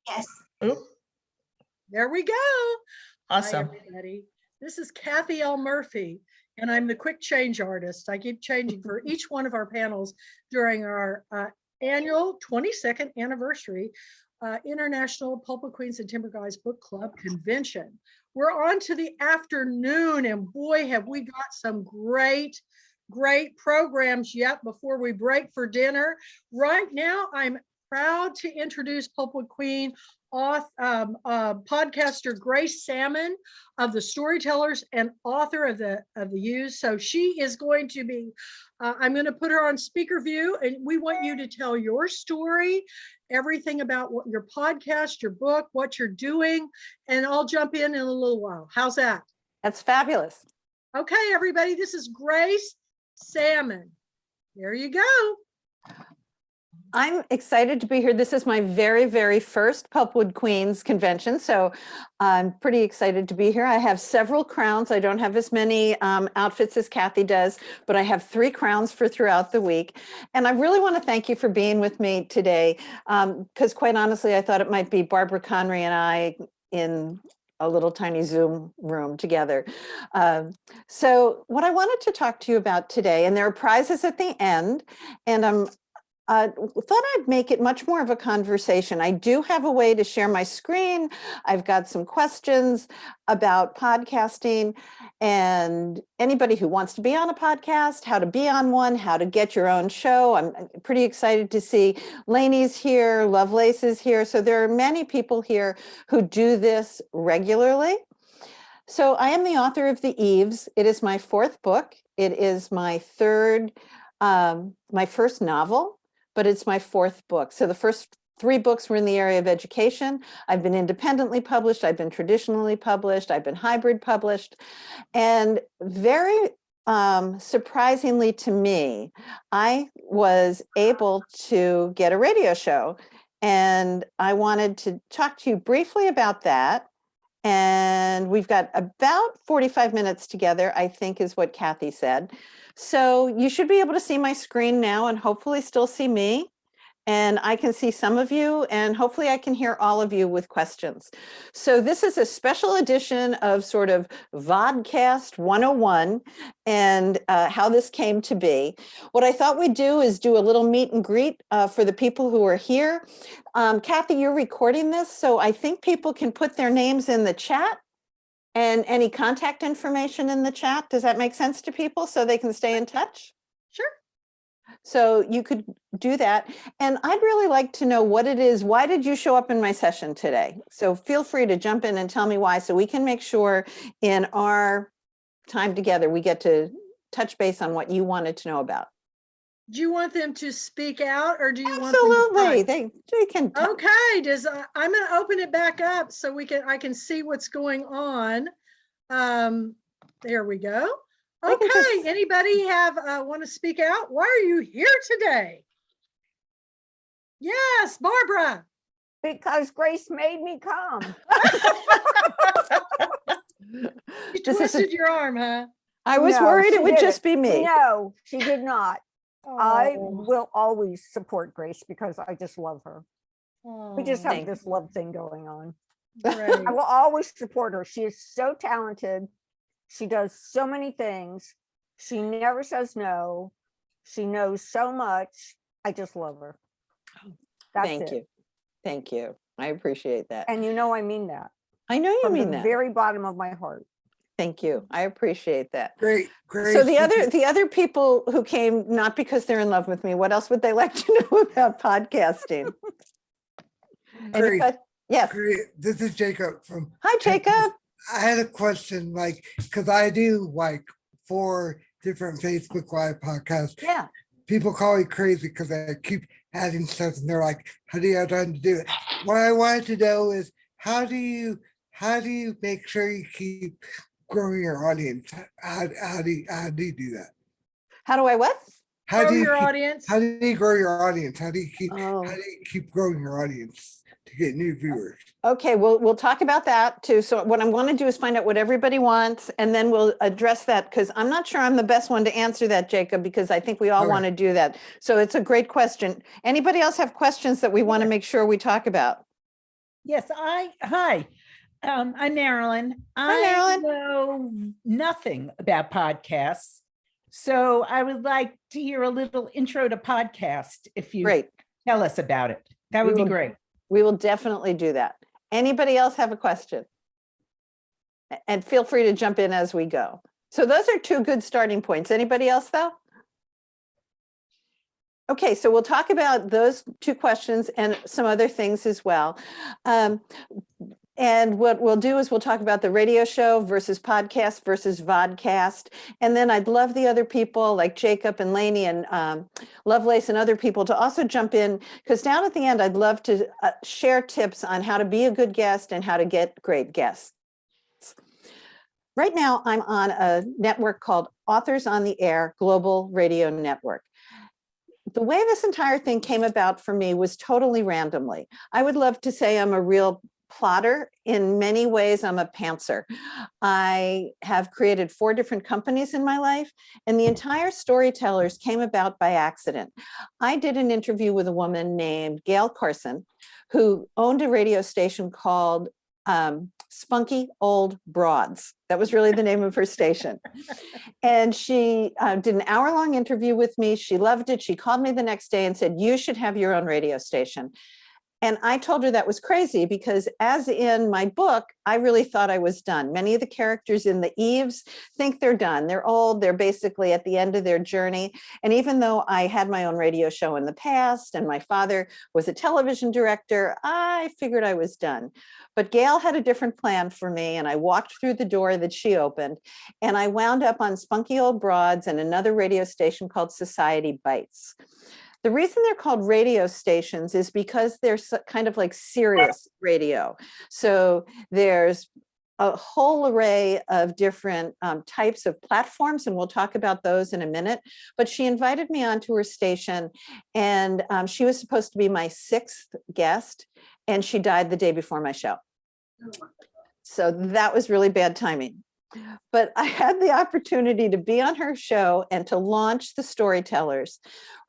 Yes. Oop. There we go. Awesome. Hi, everybody. This is Kathy L. Murphy, and I'm the quick change artist. I keep changing for each one of our panels during our annual 22nd anniversary International Pulpwood Queens and Timber Guys Book Club Convention. We're on to the afternoon, and boy, have we got some great programs yet before we break for dinner. Right now, I'm proud to introduce Pulpwood Queen podcaster Grace Sammons of the Storytellers and author of the Use. So she is going to be, I'm going to put her on speaker view, and we want you to tell your story, everything about what your podcast, your book, what you're doing, and I'll jump in a little while. How's that? That's fabulous. Okay, everybody, this is Grace Sammons. There you go. I'm excited to be here. This is my very, very first Pulpwood Queens convention, so I'm pretty excited to be here. I have several crowns. I don't have as many outfits as Kathy does, but I have 3 crowns for throughout the week. And I really want to thank you for being with me today, because quite honestly, I thought it might be Barbara Conry and I in a little tiny Zoom room together. So what I wanted to talk to you about today, and there are prizes at the end, and I'm thought I'd make it much more of a conversation. I do have a way to share my screen. I've got some questions about podcasting and anybody who wants to be on a podcast, how to be on one, how to get your own show. I'm pretty excited to see Lainey's here, Lovelace is here. So there are many people here who do this regularly. So I am the author of The Eaves. It is my 4th book. It is my my first novel, but it's my 4th book. So the first 3 books were in the area of education. I've been independently published. I've been traditionally published. I've been hybrid published. And very surprisingly to me, I was able to get a radio show. And I wanted to talk to you briefly about that. And we've got about 45 minutes together, I think is what Kathy said. So you should be able to see my screen now and hopefully still see me. And I can see some of you, and hopefully I can hear all of you with questions. So this is a special edition of sort of Vodcast 101 and how this came to be. What I thought we'd do is do a little meet and greet for the people who are here. Kathy, you're recording this, so I think people can put their names in the chat and any contact information in the chat. Does that make sense to people so they can stay in touch? Sure. So you could do that. And I'd really like to know what it is. Why did you show up in my session today? So feel free to jump in and tell me why, so we can make sure in our time together, we get to touch base on what you wanted to know about. Do you want them to speak out, or do you Absolutely. want them to they can talk. Okay, I'm going to open it back up so I can see what's going on. There we go. Okay, anybody want to speak out? Why are you here today? Yes, Barbara. Because Grace made me come. You twisted your arm, huh? I was worried it would just be me. No, she did not. I Oh. will always support Grace because I just love her. We just have Thank this love thing going on. Great. I will always support her. She is so talented. She does so many things. She never says no. She knows so much. I just love her. That's Thank it. you. Thank you. I appreciate that. And you know I mean that. I know you From mean the that. very bottom of my heart. Thank you. I appreciate that. Great. So the other people who came, not because they're in love with me, what else would they like to know about podcasting? Yes. Great. This is Jacob from. Hi, Jacob. I had a question, because I do 4 different Facebook Live podcasts. Yeah. People call me crazy because I keep adding stuff, and they're like, "How do you have time to do it?" What I wanted to know is how do you make sure you keep growing your audience? How do you do that? How do I what? How do you your keep- audience. How do you grow your audience? How do you Oh. keep growing your audience to get new viewers? Okay, we'll talk about that too. So what I'm going to do is find out what everybody wants, and then we'll address that, because I'm not sure I'm the best one to answer that, Jacob, because I think we all Okay. want to do that. So it's a great question. Anybody else have questions that we want to make sure we talk about? Yes, hi. I'm Marilyn. Hi, I Marilyn. know nothing about podcasts. So I would like to hear a little intro to podcast if you Great. tell us about it. That We would be will- great. We will definitely do that. Anybody else have a question? And feel free to jump in as we go. So those are two good starting points. Anybody else though? Okay, so we'll talk about those two questions and some other things as well. And what we'll do is we'll talk about the radio show versus podcast versus vodcast. And then I'd love the other people like Jacob and Lainey and Lovelace and other people to also jump in, because down at the end, I'd love to share tips on how to be a good guest and how to get great guests. Right now, I'm on a network called Authors on the Air Global Radio Network. The way this entire thing came about for me was totally randomly. I would love to say I'm a real plotter. In many ways, I'm a pantser. I have created 4 different companies in my life, and the entire Storytellers came about by accident. I did an interview with a woman named Gail Carson, who owned a radio station called Spunky Old Broads. That was really the name of her station. And she did an hour-long interview with me. She loved it. She called me the next day and said, "You should have your own radio station." And I told her that was crazy because, as in my book, I really thought I was done. Many of the characters in the Eves think they're done. They're old. They're basically at the end of their journey. And even though I had my own radio show in the past and my father was a television director, I figured I was done. But Gail had a different plan for me, and I walked through the door that she opened, and I wound up on Spunky Old Broads and another radio station called Society Bites. The reason they're called radio stations is because they're kind of like Sirius radio. So there's a whole array of different types of platforms, and we'll talk about those in a minute. But she invited me onto her station, and she was supposed to be my 6th guest, and she died the day before my show. So that was really bad timing. But I had the opportunity to be on her show and to launch the Storytellers.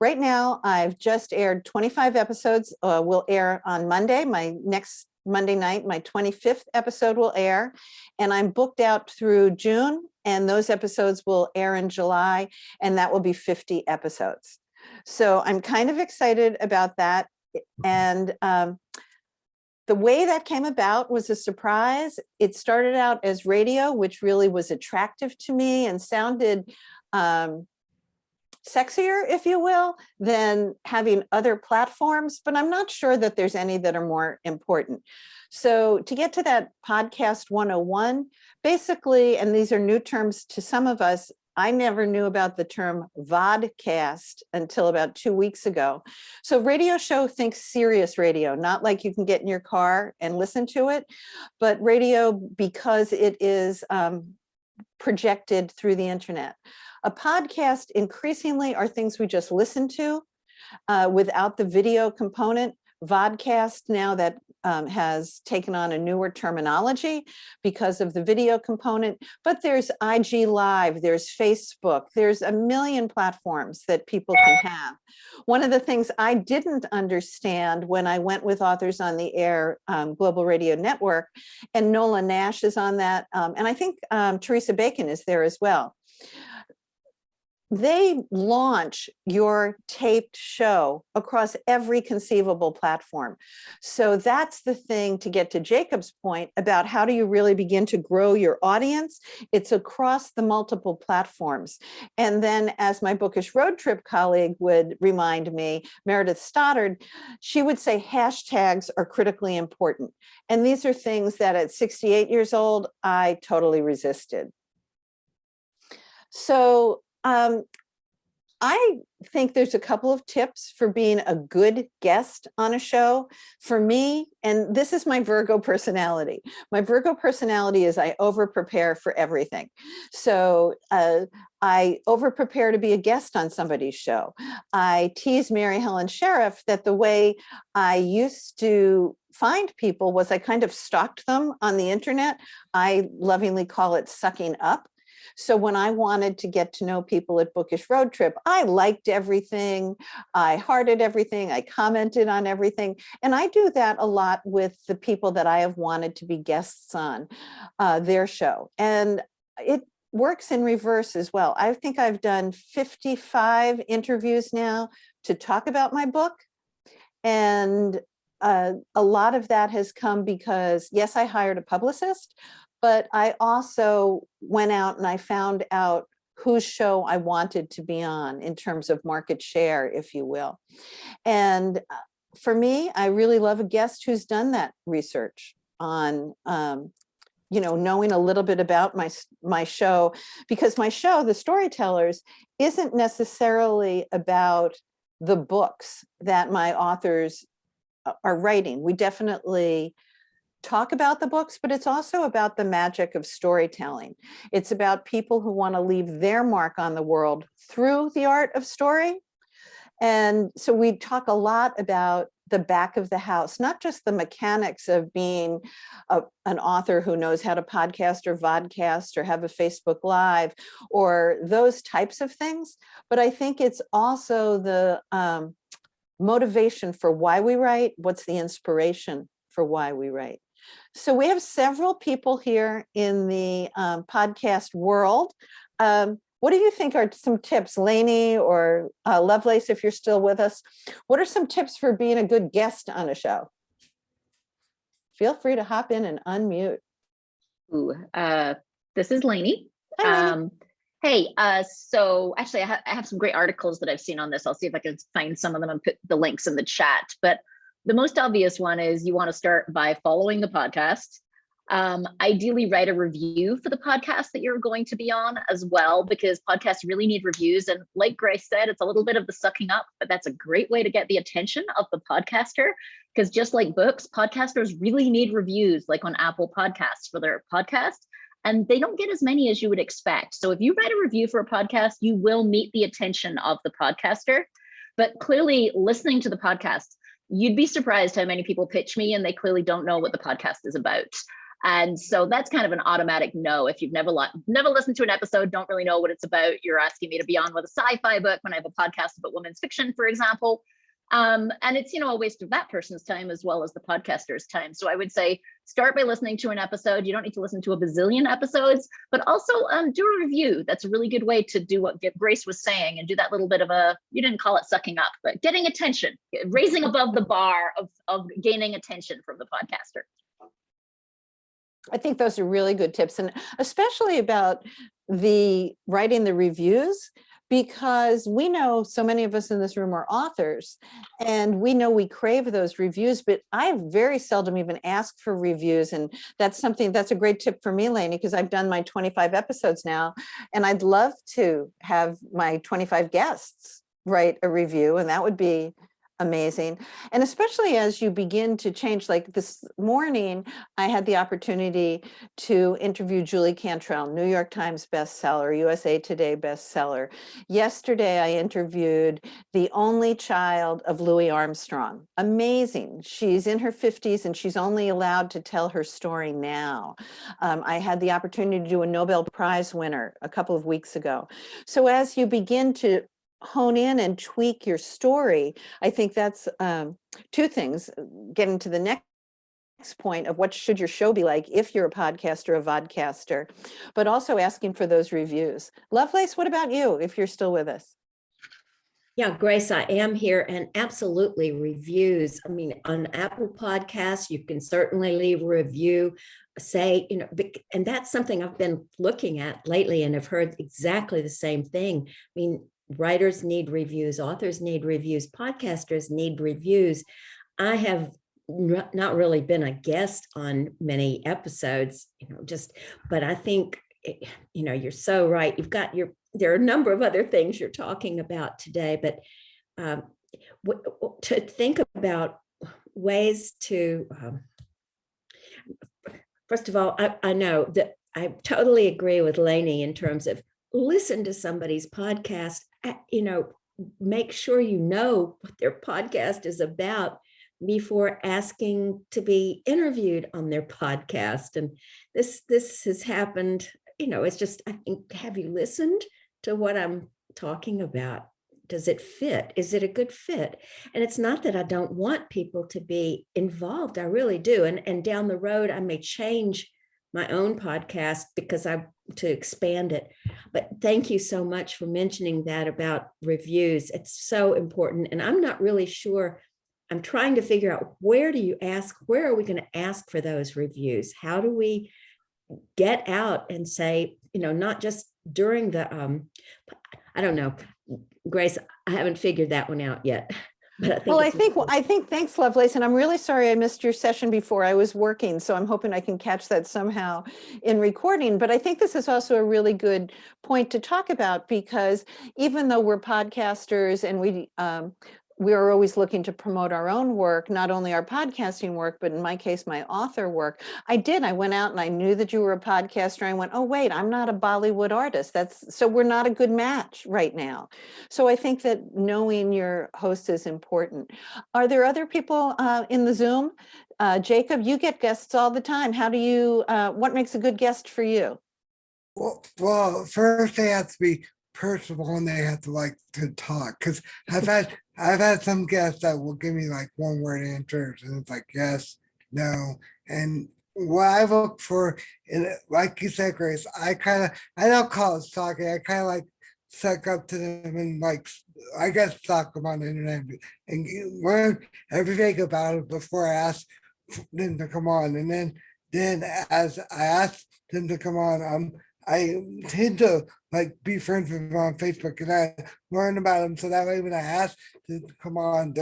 Right now, I've just aired 25 episodes. Will air on Monday, my next Monday night. My 25th episode will air. And I'm booked out through June, and those episodes will air in July, and that will be 50 episodes. So I'm kind of excited about that. And the way that came about was a surprise. It started out as radio, which really was attractive to me and sounded sexier, if you will, than having other platforms, but I'm not sure that there's any that are more important. So to get to that podcast 101, basically, and these are new terms to some of us, I never knew about the term vodcast until about 2 weeks ago. So radio show, think serious radio, not like you can get in your car and listen to it, but radio because it is projected through the internet. A podcast increasingly are things we just listen to without the video component. Vodcast now that has taken on a newer terminology because of the video component, but there's IG Live, there's Facebook, there's a million platforms that people can have. One of the things I didn't understand when I went with Authors on the Air Global Radio Network, and Nola Nash is on that, and I think Teresa Bacon is there as well. They launch your taped show across every conceivable platform. So that's the thing, to get to Jacob's point about how do you really begin to grow your audience? It's across the multiple platforms. And then, as my bookish road trip colleague would remind me, Meredith Stoddard, she would say hashtags are critically important. And these are things that at 68 years old, I totally resisted. So I think there's a couple of tips for being a good guest on a show. For me, and this is my Virgo personality. My Virgo personality is I over-prepare for everything. So I over-prepare to be a guest on somebody's show. I tease Mary Helen Sheriff that the way I used to find people was I kind of stalked them on the internet. I lovingly call it sucking up. So when I wanted to get to know people at Bookish Road Trip, I liked everything, I hearted everything, I commented on everything. And I do that a lot with the people that I have wanted to be guests on their show. And it works in reverse as well. I think I've done 55 interviews now to talk about my book. And a lot of that has come because, yes, I hired a publicist, but I also went out and I found out whose show I wanted to be on in terms of market share, if you will. And for me, I really love a guest who's done that research on knowing a little bit about my show, because my show, The Storytellers, isn't necessarily about the books that my authors are writing. We definitely talk about the books, but it's also about the magic of storytelling. It's about people who want to leave their mark on the world through the art of story. And so we talk a lot about the back of the house, not just the mechanics of being an author who knows how to podcast or vodcast or have a Facebook Live or those types of things. But I think it's also the motivation for why we write. What's the inspiration for why we write? So we have several people here in the podcast world. What do you think are some tips, Lainey or Lovelace, if you're still with us? What are some tips for being a good guest on a show? Feel free to hop in and unmute. Ooh, this is Lainey. Hi, Lainey. Hey, so actually I have some great articles that I've seen on this. I'll see if I can find some of them and put the links in the chat. But the most obvious one is you want to start by following the podcast. Ideally write a review for the podcast that you're going to be on as well, because podcasts really need reviews. And like Grace said, it's a little bit of the sucking up, but that's a great way to get the attention of the podcaster. Because just like books, podcasters really need reviews, like on Apple Podcasts for their podcast. And they don't get as many as you would expect. So if you write a review for a podcast, you will meet the attention of the podcaster. But clearly listening to the podcast, you'd be surprised how many people pitch me and they clearly don't know what the podcast is about. And so that's kind of an automatic no. If you've never listened to an episode, don't really know what it's about, you're asking me to be on with a sci-fi book when I have a podcast about women's fiction, for example. And it's, a waste of that person's time as well as the podcaster's time. So I would say start by listening to an episode. You don't need to listen to a bazillion episodes, but also do a review. That's a really good way to do what Grace was saying and do that little bit of you didn't call it sucking up, but getting attention, raising above the bar of gaining attention from the podcaster. I think those are really good tips, and especially about the writing the reviews, because we know so many of us in this room are authors and we know we crave those reviews, but I very seldom even ask for reviews. And that's a great tip for me, Lainey, because I've done my 25 episodes now, and I'd love to have my 25 guests write a review, and that would be amazing. And especially as you begin to change, like this morning, I had the opportunity to interview Julie Cantrell, New York Times bestseller, USA Today bestseller. Yesterday, I interviewed the only child of Louis Armstrong. Amazing. She's in her 50s and she's only allowed to tell her story now. I had the opportunity to do a Nobel Prize winner a couple of weeks ago. So as you begin to hone in and tweak your story, I think that's two things. Getting to the next point of what should your show be like if you're a podcaster, a vodcaster, but also asking for those reviews. Lovelace, what about you, if you're still with us? Yeah, Grace, I am here, and absolutely reviews. I mean, on Apple Podcasts, you can certainly leave a review, say, and that's something I've been looking at lately and have heard exactly the same thing. I mean, writers need reviews, authors need reviews, podcasters need reviews. I have not really been a guest on many episodes, but I think, you're so right. There are a number of other things you're talking about today, but to think about ways to, first of all, I know that I totally agree with Lainey in terms of listen to somebody's podcast, make sure you know what their podcast is about before asking to be interviewed on their podcast. And this has happened it's just, I think, have you listened to what I'm talking about? Does it fit? Is it a good fit? And it's not that I don't want people to be involved. I really do. And down the road, I may change my own podcast because to expand it. But thank you so much for mentioning that about reviews. It's so important. And I'm not really sure. I'm trying to figure out, where are we going to ask for those reviews? How do we get out and say, not just during the, I don't know, Grace, I haven't figured that one out yet. But I think thanks, Lovelace. And I'm really sorry I missed your session before. I was working, so I'm hoping I can catch that somehow in recording. But I think this is also a really good point to talk about, because even though we're podcasters and we are always looking to promote our own work, not only our podcasting work, but in my case, my author work. I went out and I knew that you were a podcaster. I went, oh, wait, I'm not a Bollywood artist. So we're not a good match right now. So I think that knowing your host is important. Are there other people in the Zoom? Jacob, you get guests all the time. What makes a good guest for you? Well, first they have to be personable and they have to like to talk, because I've had some guests that will give me like one word answers and it's like yes, no. And what I look for, like you said, Grace, I don't call it stalking. I kind of like suck up to them and like, I guess, stalk them on the internet and learn everything about it before I ask them to come on. And then as I ask them to come on, I tend to like be friends with them on Facebook and I learn about them. So that way when I ask to come on,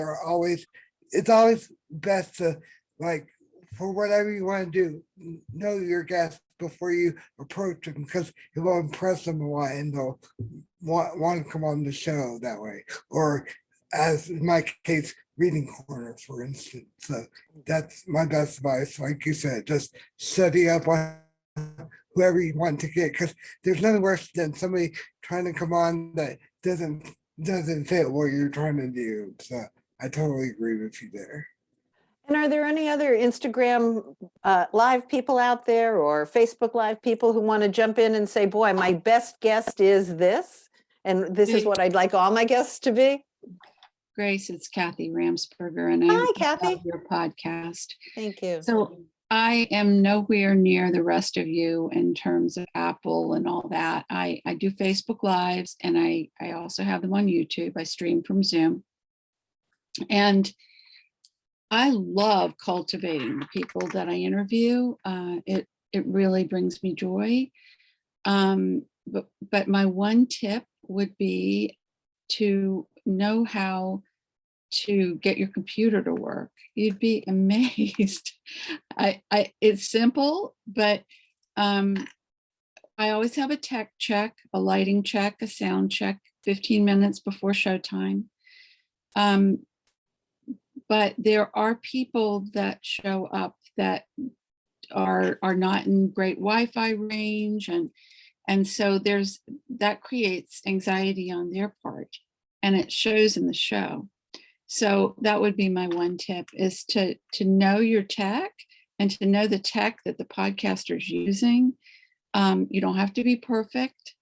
it's always best to, like, for whatever you want to do, know your guests before you approach them, because it will impress them a lot and they'll want to come on the show that way. Or as in my case, reading corner, for instance. So that's my best advice. Like you said, just study up on whoever you want to get, because there's nothing worse than somebody trying to come on that doesn't fit what you're trying to do. So I totally agree with you there. And are there any other Instagram live people out there, or Facebook live people who want to jump in and say, boy, my best guest is this, and this is what I'd like all my guests to be? Grace, it's Kathy Ramsberger, and Hi, I Kathy. love your podcast. Thank you. So I am nowhere near the rest of you in terms of Apple and all that. I do Facebook Lives, and I also have them on YouTube. I stream from Zoom. And I love cultivating the people that I interview. It really brings me joy. But my one tip would be to know how to get your computer to work. You'd be amazed. It's simple, but I always have a tech check, a lighting check, a sound check 15 minutes before showtime. But there are people that show up that are not in great Wi-Fi range, and so that creates anxiety on their part, and it shows in the show. So that would be my one tip, is to know your tech and to know the tech that the podcaster's using. You don't have to be perfect.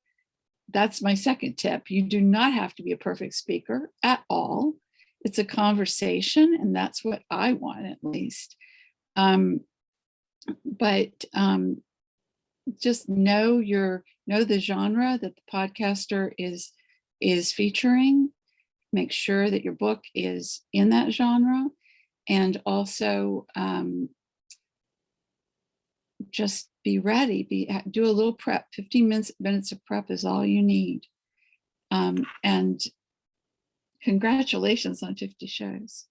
That's my second tip. You do not have to be a perfect speaker at all. It's a conversation, and that's what I want, at least. But just know the genre that the podcaster is featuring. Make sure that your book is in that genre, and also just be ready. Do a little prep. 15 minutes of prep is all you need. And congratulations on 50 shows.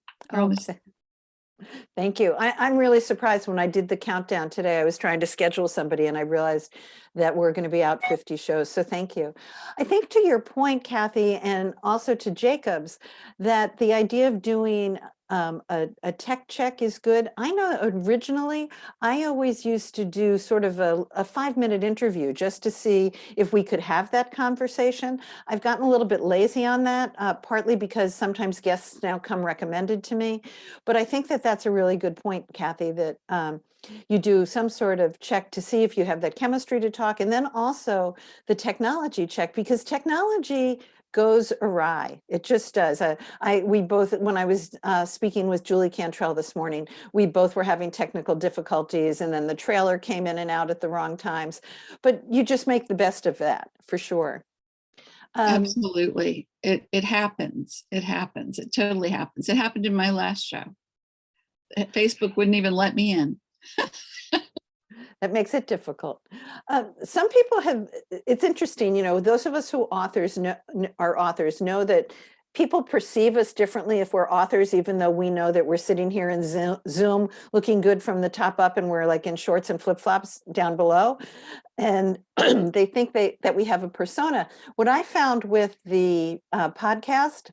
Thank you. I'm really surprised. When I did the countdown today, I was trying to schedule somebody and I realized that we're going to be out 50 shows. So thank you. I think to your point, Kathy, and also to Jacob's, that the idea of doing a tech check is good. I know that originally I always used to do sort of a 5-minute interview just to see if we could have that conversation. I've gotten a little bit lazy on that, partly because sometimes guests now come recommended to me. But I think that that's a really good point, Kathy, that you do some sort of check to see if you have that chemistry to talk, and then also the technology check, because technology goes awry. It just does. We both, when I was speaking with Julie Cantrell this morning, we both were having technical difficulties, and then the trailer came in and out at the wrong times. But you just make the best of that, for sure. Absolutely. It happens. It happens. It totally happens. It happened in my last show. Facebook wouldn't even let me in. That makes it difficult. Some people have, it's interesting, you know, those of us who are authors know that people perceive us differently if we're authors, even though we know that we're sitting here in Zoom looking good from the top up and we're like in shorts and flip-flops down below. And they think that we have a persona. What I found with the podcast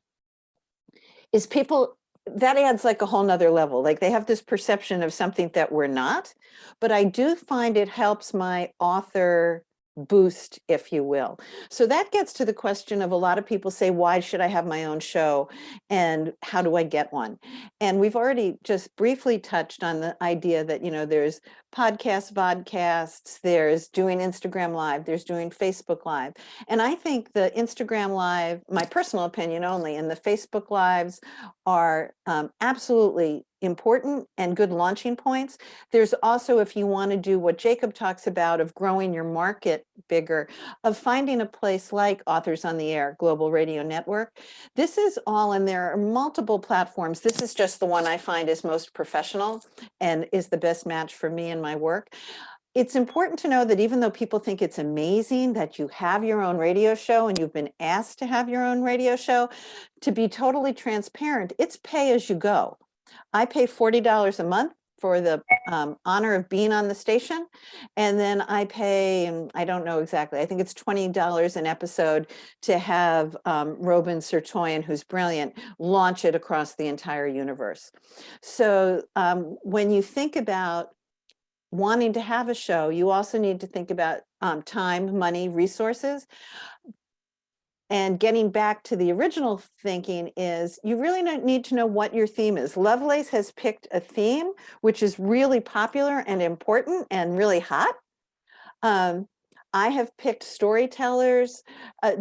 is people, that adds like a whole nother level. Like they have this perception of something that we're not, but I do find it helps my author boost, if you will. So that gets to the question of, a lot of people say, why should I have my own show? And how do I get one? And we've already just briefly touched on the idea that, you know, there's podcasts, vodcasts, there's doing Instagram Live, there's doing Facebook Live. And I think the Instagram Live, my personal opinion only, and the Facebook Lives are absolutely important and good launching points. There's also, if you want to do what Jacob talks about of growing your market bigger, of finding a place like Authors on the Air, Global Radio Network. This is all, and there are multiple platforms. This is just the one I find is most professional and is the best match for me and my work. It's important to know that even though people think it's amazing that you have your own radio show and you've been asked to have your own radio show, to be totally transparent, it's pay as you go. I pay $40 a month for the honor of being on the station. And then I pay, I don't know exactly, I think it's $20 an episode to have Robin Sirtoyan, who's brilliant, launch it across the entire universe. So when you think about wanting to have a show, you also need to think about time, money, resources. And getting back to the original thinking is, you really need to know what your theme is. Lovelace has picked a theme, which is really popular and important and really hot. I have picked storytellers.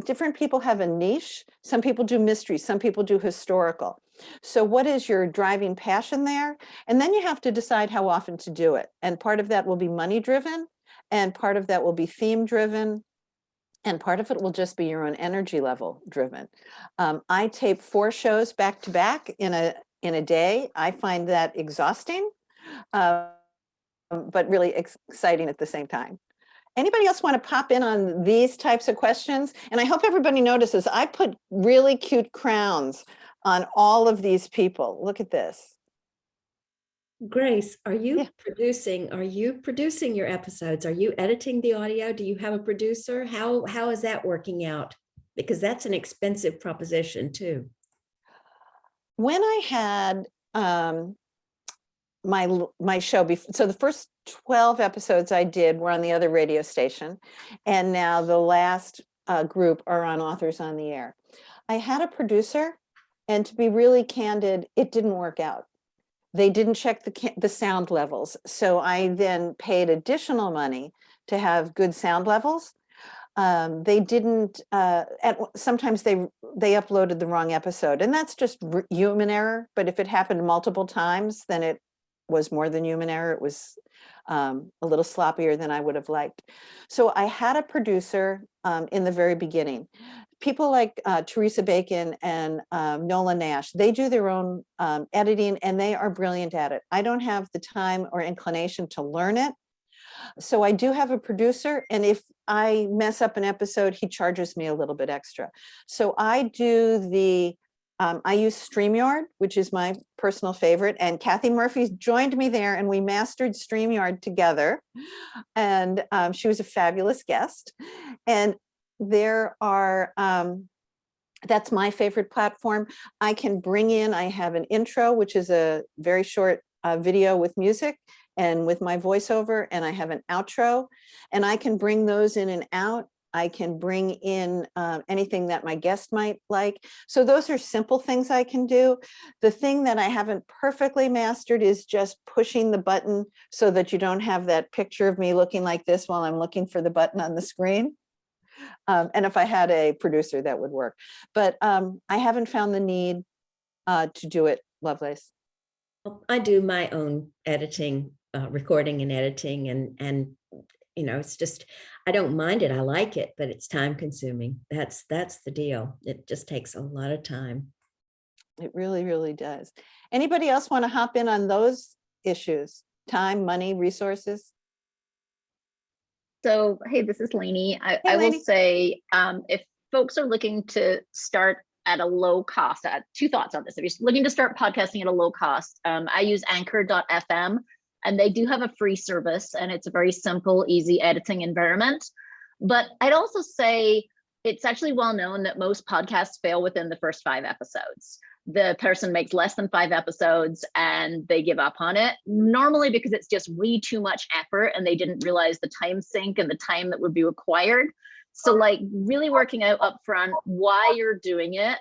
Different people have a niche. Some people do mystery, some people do historical. So what is your driving passion there? And then you have to decide how often to do it. And part of that will be money driven, and part of that will be theme driven. And part of it will just be your own energy level driven. I tape 4 shows back to back in a day. I find that exhausting, but really exciting at the same time. Anybody else want to pop in on these types of questions? And I hope everybody notices I put really cute crowns on all of these people. Look at this. Grace, are you Yeah. producing your episodes? Are you editing the audio? Do you have a producer? How is that working out? Because that's an expensive proposition too. When I had my show, so the first 12 episodes I did were on the other radio station, and now the last group are on Authors on the Air. I had a producer, and to be really candid, it didn't work out. They didn't check the sound levels. So I then paid additional money to have good sound levels. They didn't, sometimes they uploaded the wrong episode, and that's just human error. But if it happened multiple times, then it was more than human error. It was a little sloppier than I would have liked. So I had a producer in the very beginning. People like Teresa Bacon and Nola Nash, they do their own editing, and they are brilliant at it. I don't have the time or inclination to learn it. So I do have a producer, and if I mess up an episode, he charges me a little bit extra. So I do I use StreamYard, which is my personal favorite, and Kathy Murphy joined me there, and we mastered StreamYard together. And she was a fabulous guest. And there are That's my favorite platform. I can bring in, I have an intro, which is a very short video with music and with my voiceover, and I have an outro, and I can bring those in and out. I can bring in anything that my guest might like. So those are simple things I can do. The thing that I haven't perfectly mastered is just pushing the button so that you don't have that picture of me looking like this while I'm looking for the button on the screen. And if I had a producer, that would work. But I haven't found the need to do it, Lovelace. I do my own editing, recording and editing, and you know, it's just, I don't mind it. I like it, but it's time consuming. That's the deal. It just takes a lot of time. It really, really does. Anybody else want to hop in on those issues? Time, money, resources? So, hey, this is Lainey. I will Lainey. say, if folks are looking to start at a low cost, two thoughts on this. If you're looking to start podcasting at a low cost, I use anchor.fm, and they do have a free service, and it's a very simple, easy editing environment. But I'd also say it's actually well known that most podcasts fail within the first 5 episodes. The person makes less than 5 episodes and they give up on it, normally because it's just way too much effort and they didn't realize the time sink and the time that would be required. So like really working out upfront why you're doing it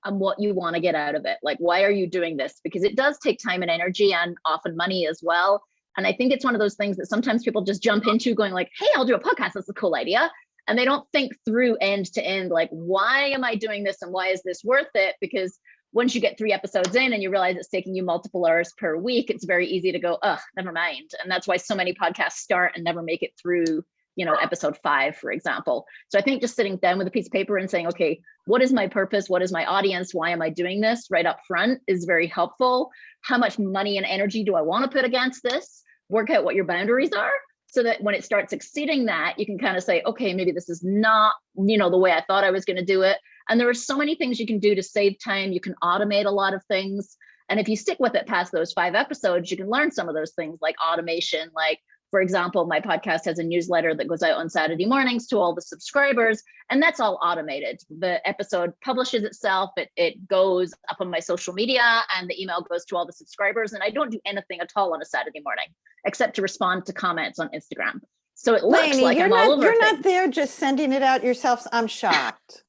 and what you want to get out of it. Like, why are you doing this? Because it does take time and energy and often money as well. And I think it's one of those things that sometimes people just jump into going like, hey, I'll do a podcast. That's a cool idea. And they don't think through end to end, like, why am I doing this? And why is this worth it? Because once you get 3 episodes in and you realize it's taking you multiple hours per week, it's very easy to go, ugh, never mind. And that's why so many podcasts start and never make it through, you know, episode 5, for example. So I think just sitting down with a piece of paper and saying, okay, what is my purpose? What is my audience? Why am I doing this right up front is very helpful. How much money and energy do I want to put against this? Work out what your boundaries are, so that when it starts exceeding that, you can kind of say, okay, maybe this is not, you know, the way I thought I was going to do it. And there are so many things you can do to save time. You can automate a lot of things. And if you stick with it past those 5 episodes, you can learn some of those things like automation. Like, for example, my podcast has a newsletter that goes out on Saturday mornings to all the subscribers, and that's all automated. The episode publishes itself, it goes up on my social media, and the email goes to all the subscribers. And I don't do anything at all on a Saturday morning, except to respond to comments on Instagram. So it looks Lainey, like I'm all over. You're not there just sending it out yourself. I'm shocked.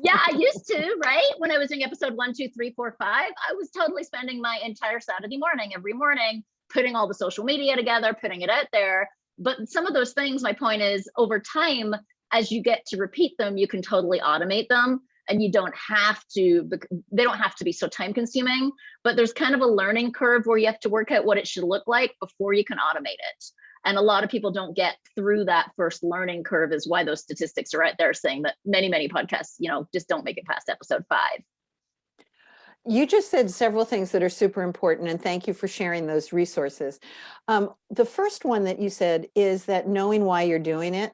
Yeah, I used to, right? When I was doing episode 1, 2, 3, 4, 5, I was totally spending my entire Saturday morning, every morning, putting all the social media together, putting it out there. But some of those things, my point is, over time, as you get to repeat them, you can totally automate them. And you don't have to, they don't have to be so time consuming, but there's kind of a learning curve where you have to work out what it should look like before you can automate it. And a lot of people don't get through that first learning curve, is why those statistics are out there saying that many, many podcasts, you know, just don't make it past episode 5. You just said several things that are super important, and thank you for sharing those resources. The first one that you said is that knowing why you're doing it.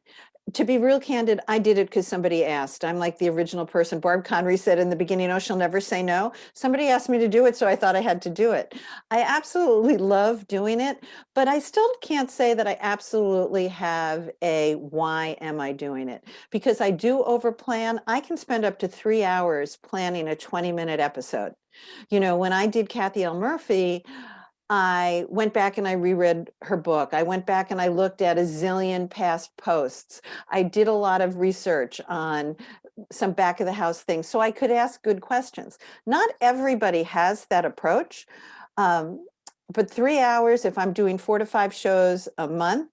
To be real candid, I did it because somebody asked. I'm like the original person. Barb Conry said in the beginning, oh, she'll never say no. Somebody asked me to do it, so I thought I had to do it. I absolutely love doing it, but I still can't say that I absolutely have a why am I doing it? Because I do overplan. I can spend up to 3 hours planning a 20-minute episode. You know, when I did Kathy L. Murphy, I went back and I reread her book. I went back and I looked at a zillion past posts. I did a lot of research on some back of the house things so I could ask good questions. Not everybody has that approach, but 3 hours, if I'm doing 4 to 5 shows a month,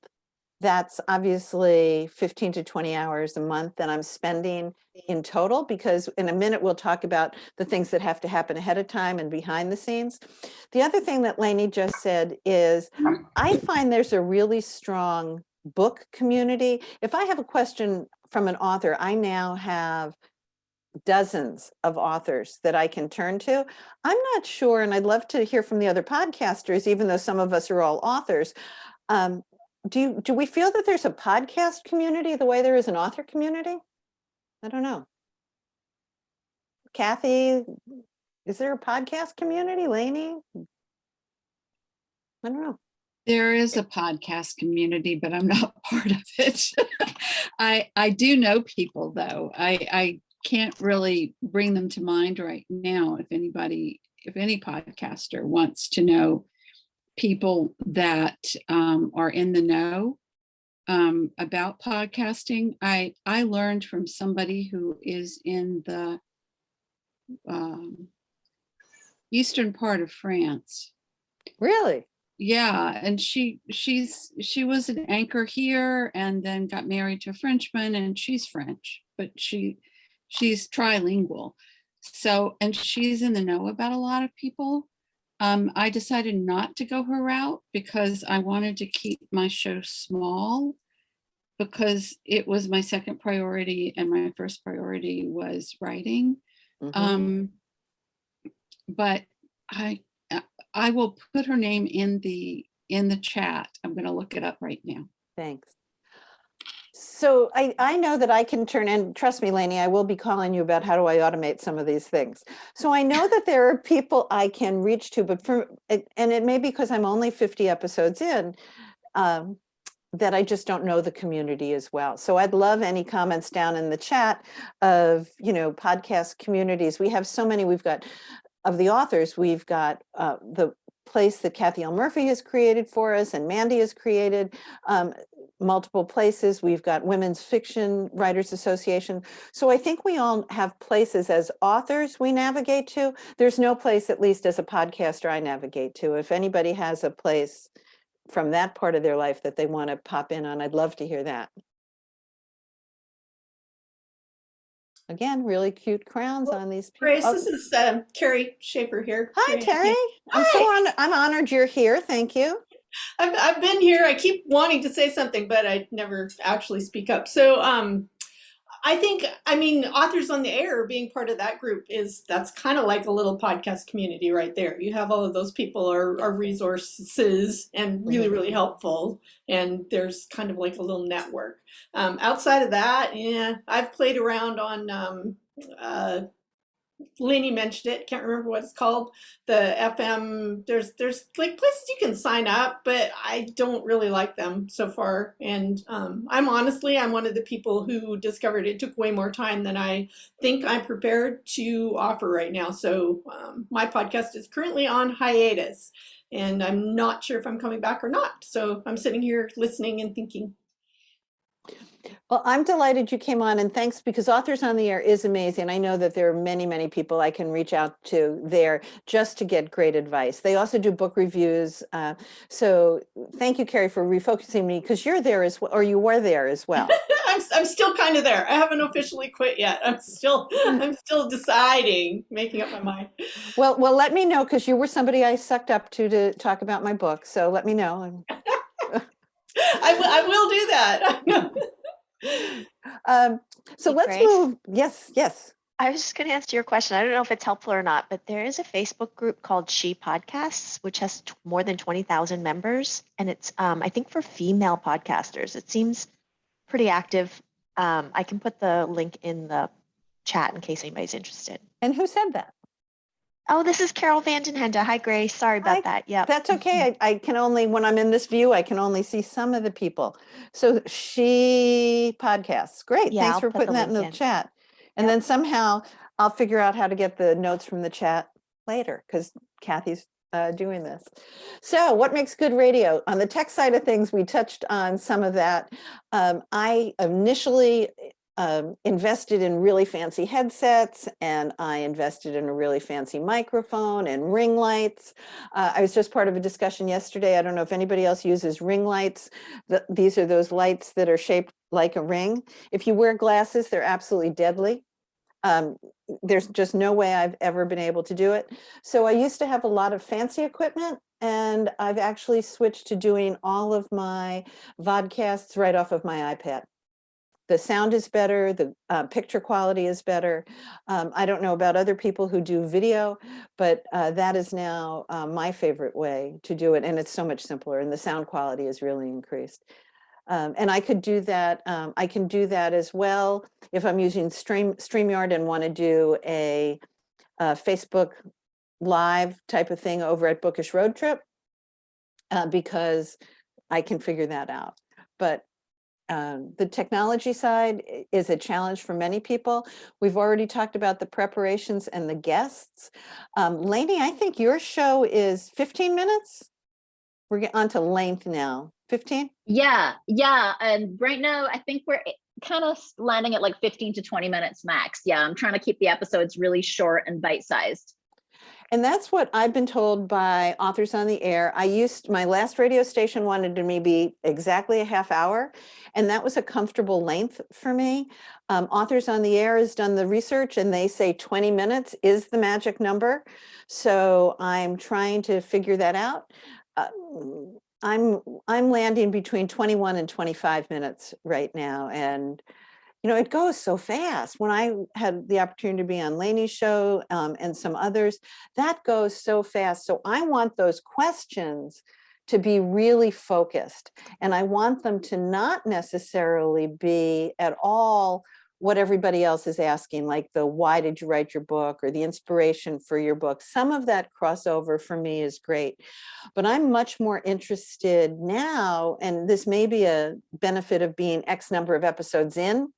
that's obviously 15 to 20 hours a month that I'm spending in total, because in a minute we'll talk about the things that have to happen ahead of time and behind the scenes. The other thing that Lainey just said is I find there's a really strong book community. If I have a question from an author, I now have dozens of authors that I can turn to. I'm not sure, and I'd love to hear from the other podcasters, even though some of us are all authors. Do we feel that there's a podcast community the way there is an author community? I don't know. Kathy, is there a podcast community? Lainey? I don't know. There is a podcast community, but I'm not part of it. I do know people, though. I can't really bring them to mind right now. If any podcaster wants to know people that are in the know about podcasting, I learned from somebody who is in the eastern part of France. Really? Yeah, and she was an anchor here and then got married to a Frenchman, and she's French, but she's trilingual. So, and she's in the know about a lot of people. I decided not to go her route because I wanted to keep my show small, because it was my second priority and my first priority was writing. Mhm. But I will put her name in the chat. I'm going to look it up right now. Thanks. So I know that I can turn, and trust me, Lainey, I will be calling you about how do I automate some of these things. So I know that there are people I can reach to, but and it may be because I'm only 50 episodes in, that I just don't know the community as well. So I'd love any comments down in the chat of, podcast communities. We have so many. We've got, of the authors, we've got the place that Kathy L. Murphy has created for us, and Mandy has created multiple places. We've got Women's Fiction Writers Association. So I think we all have places as authors we navigate to. There's no place, at least as a podcaster, I navigate to. If anybody has a place from that part of their life that they want to pop in on, I'd love to hear that. Again, really cute crowns on these people. Grace, this is Carrie Schaefer here. Hi, Terry. I'm honored you're here. Thank you. I've been here. I keep wanting to say something, but I never actually speak up. So I think, Authors on the Air, being part of that group, that's kind of like a little podcast community right there. You have all of those people are resources and really, really helpful. And there's kind of like a little network. Outside of that, I've played around on, Lainey mentioned it, can't remember what it's called, the FM. There's like places you can sign up, but I don't really like them so far. And I'm one of the people who discovered it took way more time than I think I'm prepared to offer right now. So my podcast is currently on hiatus, and I'm not sure if I'm coming back or not. So I'm sitting here listening and thinking. Well, I'm delighted you came on, and thanks, because Authors on the Air is amazing. I know that there are many, many people I can reach out to there just to get great advice. They also do book reviews. So thank you, Carrie, for refocusing me, because you're there as well, or you were there as well. I'm still kind of there. I haven't officially quit yet. I'm still deciding, making up my mind. Well, let me know, because you were somebody I sucked up to talk about my book. So let me know. I will do that. So Hey, let's Grace? move. Yes. I was just going to answer your question. I don't know if it's helpful or not, but there is a Facebook group called She Podcasts, which has more than 20,000 members. And it's, I think, for female podcasters. It seems pretty active. I can put the link in the chat in case anybody's interested. And who said that? Oh, this is Carol Vandenhende. Hi, Grace. Sorry about that. Yeah. That's okay. I can only, when I'm in this view, I can only see some of the people. So She Podcasts. Great. Yeah, Thanks I'll for put putting the that in the link in. chat. And then somehow I'll figure out how to get the notes from the chat later, because Kathy's doing this. So what makes good radio? On the tech side of things, we touched on some of that. I initially invested in really fancy headsets, and I invested in a really fancy microphone and ring lights. I was just part of a discussion yesterday. I don't know if anybody else uses ring lights. These are those lights that are shaped like a ring. If you wear glasses, they're absolutely deadly. There's just no way I've ever been able to do it. So I used to have a lot of fancy equipment, and I've actually switched to doing all of my vodcasts right off of my iPad. The sound is better, the picture quality is better. I don't know about other people who do video, but that is now my favorite way to do it. And it's so much simpler, and the sound quality is really increased. And I could do that. I can do that as well if I'm using StreamYard and want to do a Facebook Live type of thing over at Bookish Road Trip, because I can figure that out. But The technology side is a challenge for many people. We've already talked about the preparations and the guests. Lainey, I think your show is 15 minutes. We're getting on to length now. 15? Yeah. And right now, I think we're kind of landing at like 15 to 20 minutes max. Yeah, I'm trying to keep the episodes really short and bite-sized. And that's what I've been told by Authors on the Air. My last radio station wanted to me be exactly a half hour, and that was a comfortable length for me. Authors on the Air has done the research, and they say 20 minutes is the magic number. So I'm trying to figure that out. I'm landing between 21 and 25 minutes right now, and it goes so fast. When I had the opportunity to be on Lainey's show and some others, that goes so fast. So I want those questions to be really focused, and I want them to not necessarily be at all what everybody else is asking, like the why did you write your book or the inspiration for your book. Some of that crossover for me is great, but I'm much more interested now, and this may be a benefit of being X number of episodes in.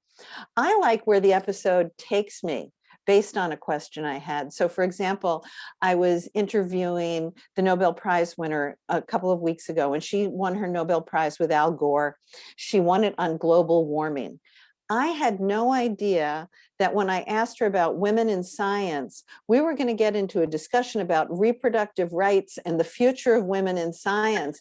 I like where the episode takes me based on a question I had. So for example, I was interviewing the Nobel Prize winner a couple of weeks ago, and she won her Nobel Prize with Al Gore. She won it on global warming. I had no idea that when I asked her about women in science, we were going to get into a discussion about reproductive rights and the future of women in science.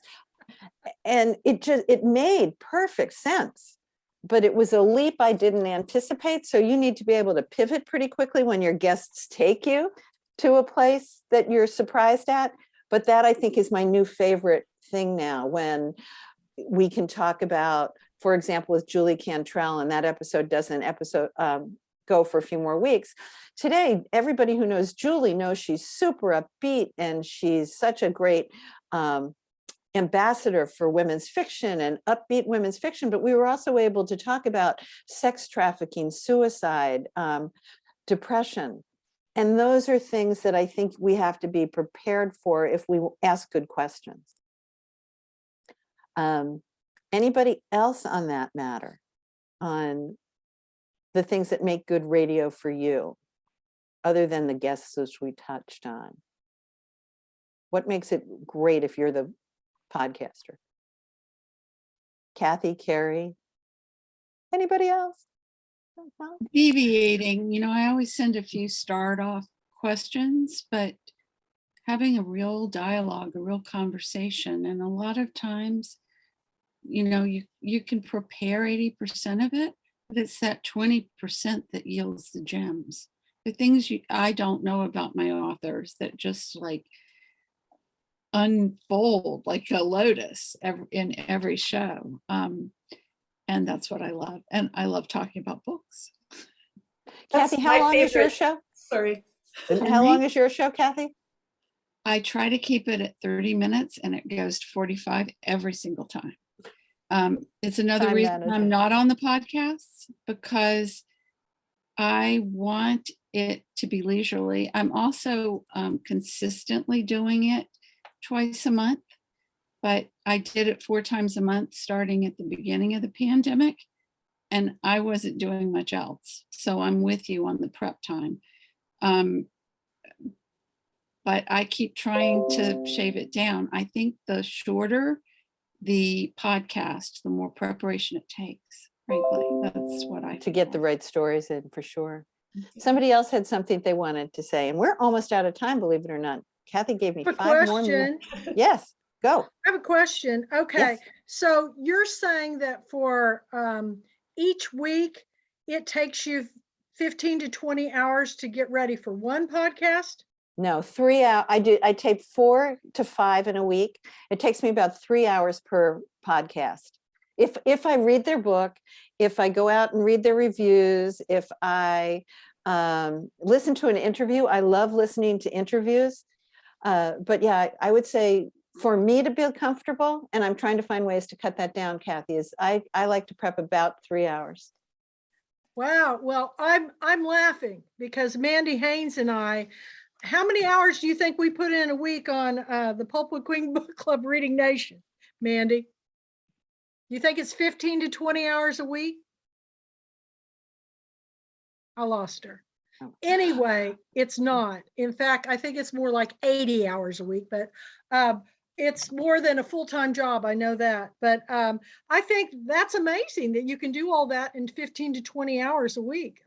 And it made perfect sense, but it was a leap I didn't anticipate. So you need to be able to pivot pretty quickly when your guests take you to a place that you're surprised at. But that, I think, is my new favorite thing now, when we can talk about, for example, with Julie Cantrell, and that episode doesn't go for a few more weeks. Today, everybody who knows Julie knows she's super upbeat, and she's such a great ambassador for women's fiction and upbeat women's fiction. But we were also able to talk about sex trafficking, suicide, depression. And those are things that I think we have to be prepared for if we ask good questions. Anybody else on that matter, on the things that make good radio for you, other than the guests which we touched on? What makes it great if you're the podcaster? Kathy, Carrie, anybody else? Deviating, I always send a few start off questions, but having a real dialogue, a real conversation. And a lot of times, you can prepare 80% of it, but it's that 20% that yields the gems. The things I don't know about my authors that just like unfold like a lotus in every show. And that's what I love. And I love talking about books. Kathy, how long is your show? Sorry. How long is your show, Kathy? I try to keep it at 30 minutes and it goes to 45 every single time. It's another Time reason management. I'm not on the podcasts, because I want it to be leisurely. I'm also consistently doing it twice a month, but I did it 4 times a month starting at the beginning of the pandemic, and I wasn't doing much else. So I'm with you on the prep time. But I keep trying to shave it down. I think the shorter the podcast, the more preparation it takes, frankly. That's what I To get the right stories in, for sure. Somebody else had something they wanted to say, and we're almost out of time, believe it or not. Kathy gave me I have a 5 more minutes. question. Yes, go. I have a question. Okay. Yes. So you're saying that for each week, it takes you 15 to 20 hours to get ready for one podcast? No, 3 hours. I tape 4 to 5 in a week. It takes me about 3 hours per podcast. If I read their book, if I go out and read their reviews, if I listen to an interview, I love listening to interviews. But yeah, I would say for me to be comfortable, and I'm trying to find ways to cut that down, Kathy, is I like to prep about 3 hours. Wow. Well, I'm laughing because Mandy Haynes and I, how many hours do you think we put in a week on the Pulpwood Queen Book Club Reading Nation, Mandy? You think it's 15 to 20 hours a week? I lost her. Anyway, it's not. In fact, I think it's more like 80 hours a week, but it's more than a full-time job. I know that. But I think that's amazing that you can do all that in 15 to 20 hours a week.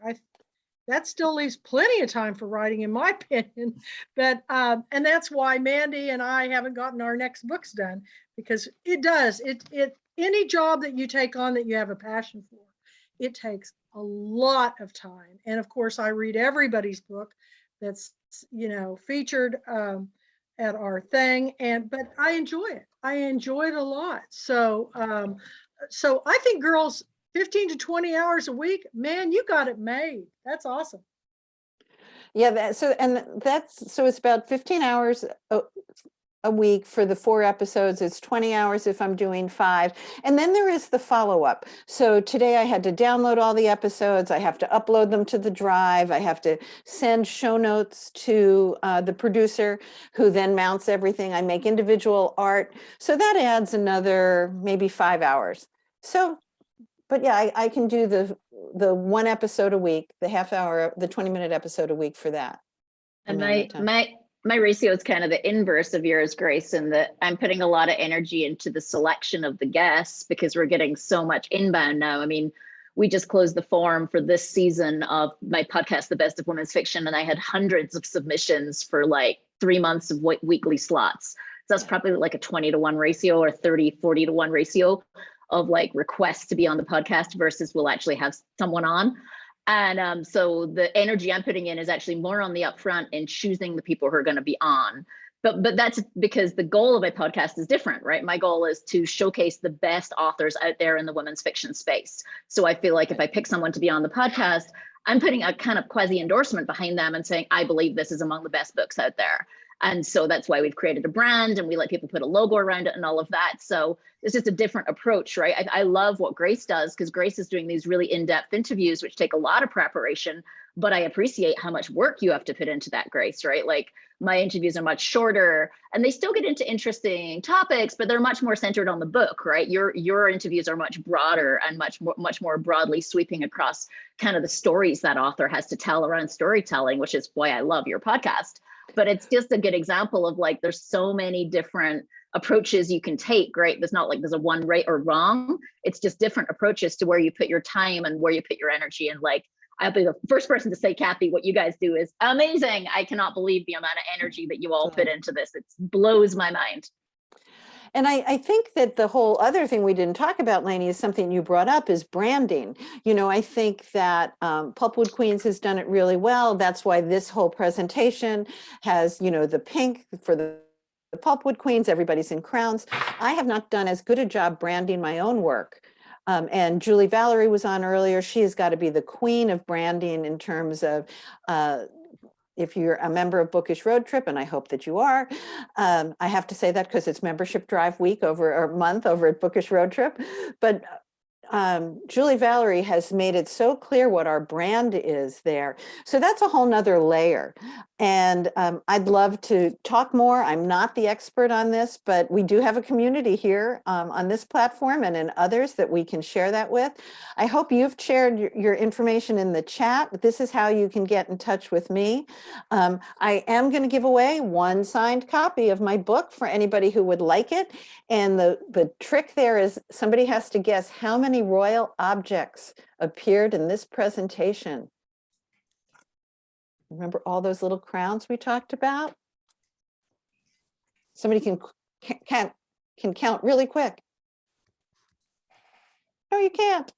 That still leaves plenty of time for writing, in my opinion. But and that's why Mandy and I haven't gotten our next books done, because it does. Any job that you take on that you have a passion for, it takes a lot of time. And of course, I read everybody's book that's, featured at our thing. But I enjoy it. I enjoy it a lot. So so I think girls, 15 to 20 hours a week, man, you got it made. That's awesome. Yeah, so it's about 15 hours a week for the 4 episodes. It's 20 hours if I'm doing 5. And then there is the follow-up. So today I had to download all the episodes. I have to upload them to the drive. I have to send show notes to the producer, who then mounts everything. I make individual art. So that adds another maybe 5 hours. So, but yeah, I can do the 1 episode a week, the half hour, the 20-minute episode a week for that. And my ratio is kind of the inverse of yours, Grace, in that I'm putting a lot of energy into the selection of the guests because we're getting so much inbound now. I mean, we just closed the form for this season of my podcast, The Best of Women's Fiction, and I had hundreds of submissions for like 3 months of weekly slots. So that's probably like a 20-to-1 ratio or 30, 40-to-1 ratio of like requests to be on the podcast versus we'll actually have someone on. And so the energy I'm putting in is actually more on the upfront and choosing the people who are going to be on. But that's because the goal of my podcast is different, right? My goal is to showcase the best authors out there in the women's fiction space. So I feel like if I pick someone to be on the podcast, I'm putting a kind of quasi endorsement behind them and saying, I believe this is among the best books out there. And so that's why we've created a brand and we let people put a logo around it and all of that. So it's just a different approach, right? I love what Grace does because Grace is doing these really in-depth interviews, which take a lot of preparation, but I appreciate how much work you have to put into that, Grace, right? Like my interviews are much shorter and they still get into interesting topics, but they're much more centered on the book, right? Your interviews are much broader and much more broadly sweeping across kind of the stories that author has to tell around storytelling, which is why I love your podcast. But it's just a good example of like, there's so many different approaches you can take, right? There's not like there's a one right or wrong. It's just different approaches to where you put your time and where you put your energy. And like, I'll be the first person to say, Kathy, what you guys do is amazing. I cannot believe the amount of energy that you all put into this. It blows my mind. And I think that the whole other thing we didn't talk about, Lainey, is something you brought up, is branding. You know, I think that Pulpwood Queens has done it really well. That's why this whole presentation has, you know, the pink for the Pulpwood Queens, everybody's in crowns. I have not done as good a job branding my own work. And Julie Valerie was on earlier. She has got to be the queen of branding in terms of if you're a member of Bookish Road Trip, and I hope that you are, I have to say that because it's membership drive week or month over at Bookish Road Trip. But Julie Valerie has made it so clear what our brand is there. So that's a whole nother layer. And I'd love to talk more. I'm not the expert on this, but we do have a community here on this platform and in others that we can share that with. I hope you've shared your information in the chat. This is how you can get in touch with me. I am going to give away 1 signed copy of my book for anybody who would like it. And the trick there is somebody has to guess how many royal objects appeared in this presentation. Remember all those little crowns we talked about? Somebody can count really quick. No, you can't.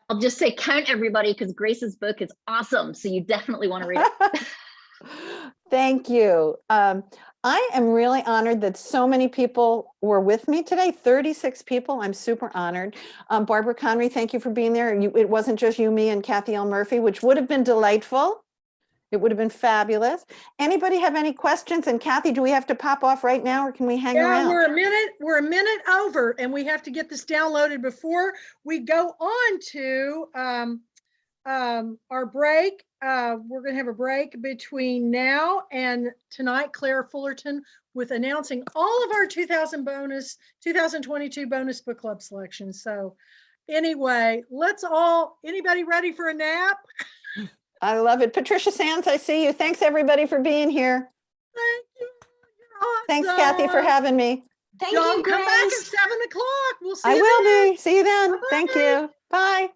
I'll just say count everybody because Grace's book is awesome. So you definitely want to read it. Thank you. I am really honored that so many people were with me today, 36 people. I'm super honored. Barbara Conry, thank you for being there. It wasn't just you, me, and Kathy L. Murphy, which would have been delightful. It would have been fabulous. Anybody have any questions? And Kathy, do we have to pop off right now or can we hang around? We're a minute over and we have to get this downloaded before we go on to our break. we're going to have a break between now and tonight, Claire Fullerton, with announcing all of our 2022 bonus book club selections. So anyway, anybody ready for a nap? I love it. Patricia Sands, I see you. Thanks everybody for being here. Thank you. You're Thanks, Kathy, for awesome. having me. Thank Y'all you, come back at Grace. 7 o'clock. We'll see I you will then. be. See you then. Bye-bye. Thank you. Bye.